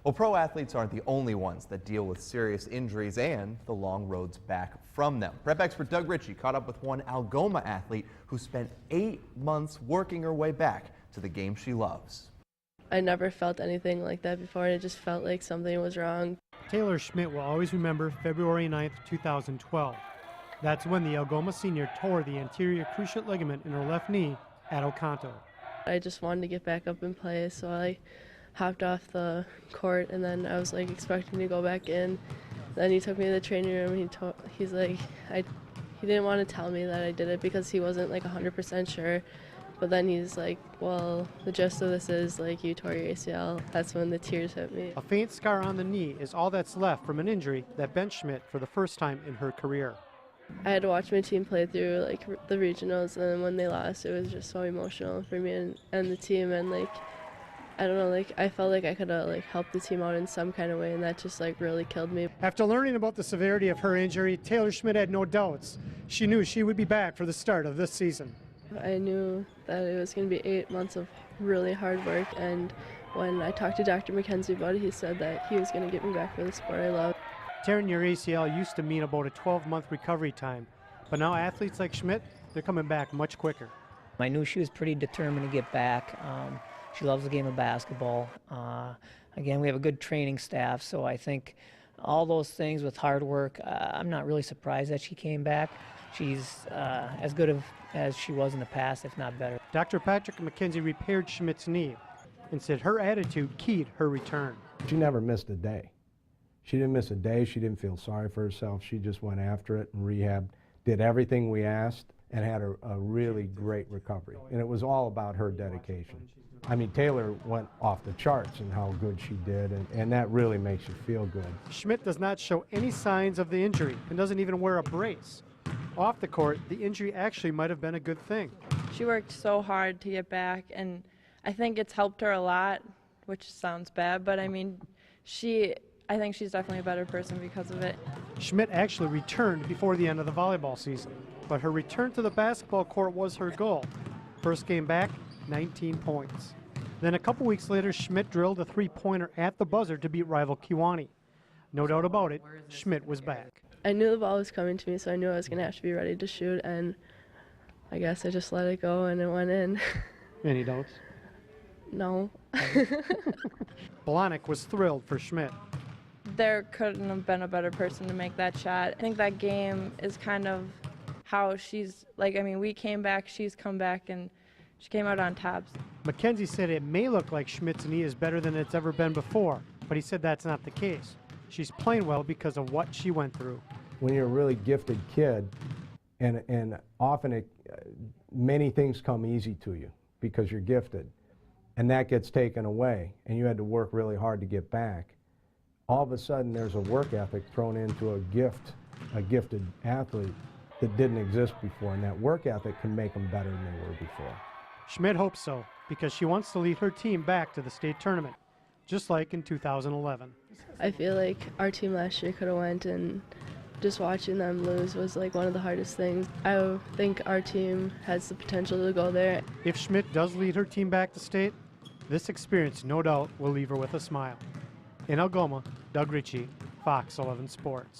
Well, pro athletes aren't the only ones that deal with serious injuries and the long roads back from them. Prep expert Doug Ritchie caught up with one Algoma athlete who spent 8 months working her way back to the game she loves. I never felt anything like that before, and it just felt like something was wrong. Taylor Schmidt will always remember February 9th, 2012. That's when the Algoma senior tore the anterior cruciate ligament in her left knee at Oconto. I just wanted to get back up and play, so I hopped off the court, and then I was like expecting to go back in. Then he took me to the training room, and he's like, he didn't want to tell me that I did it because he wasn't like 100% sure. But then he's like, well, the gist of this is like you tore your ACL. That's when the tears hit me. A faint scar on the knee is all that's left from an injury that bent Schmidt for the first time in her career. I had to watch my team play through like the regionals, and when they lost, it was just so emotional for me and the team, and like, I don't know, like I felt like I could have like helped the team out in some kind of way, and that just like really killed me. After learning about the severity of her injury, Taylor Schmidt had no doubts. She knew she would be back for the start of this season. I knew that it was going to be 8 months of really hard work, and when I talked to Dr. McKenzie about it, he said that he was going to get me back for the sport I love. Tearing your ACL used to mean about a 12-month recovery time, but now athletes like Schmidt, they're coming back much quicker. I knew she was pretty determined to get back. She loves the game of basketball. Again, we have a good training staff, so I think all those things with hard work, I'm not really surprised that she came back. She's as good as she was in the past, if not better. Dr. Patrick McKenzie repaired Schmidt's knee and said her attitude keyed her return. She never missed a day. She didn't miss a day. She didn't feel sorry for herself. She just went after it and rehabbed, did everything we asked, and had a really great recovery. And it was all about her dedication. I mean, Taylor went off the charts in how good she did, and that really makes you feel good. Schmidt does not show any signs of the injury and doesn't even wear a brace. Off the court, the injury actually might have been a good thing. She worked so hard to get back, and I think it's helped her a lot, which sounds bad, but I mean, I think she's definitely a better person because of it. Schmidt actually returned before the end of the volleyball season, but her return to the basketball court was her goal. First game back, 19 points. Then a couple weeks later, Schmidt drilled a three-pointer at the buzzer to beat rival Kewanee. No doubt about it, Schmidt was back. I knew the ball was coming to me, so I knew I was going to have to be ready to shoot, and I guess I just let it go and it went in. Any doubts? No. Blahnik was thrilled for Schmidt. There couldn't have been a better person to make that shot. I think that game is kind of how she's, like, I mean, we came back, she's come back, and she came out on top. McKenzie said it may look like Schmidt's knee is better than it's ever been before, but he said that's not the case. She's playing well because of what she went through. When you're a really gifted kid, and often many things come easy to you because you're gifted, and that gets taken away, and you had to work really hard to get back. All of a sudden, there's a work ethic thrown into a gifted athlete that didn't exist before, and that work ethic can make them better than they were before. Schmidt hopes so, because she wants to lead her team back to the state tournament, just like in 2011. I feel like our team last year could have went, and just watching them lose was like one of the hardest things. I think our team has the potential to go there. If Schmidt does lead her team back to state, this experience no doubt will leave her with a smile. In Algoma, Doug Ritchie, Fox 11 Sports.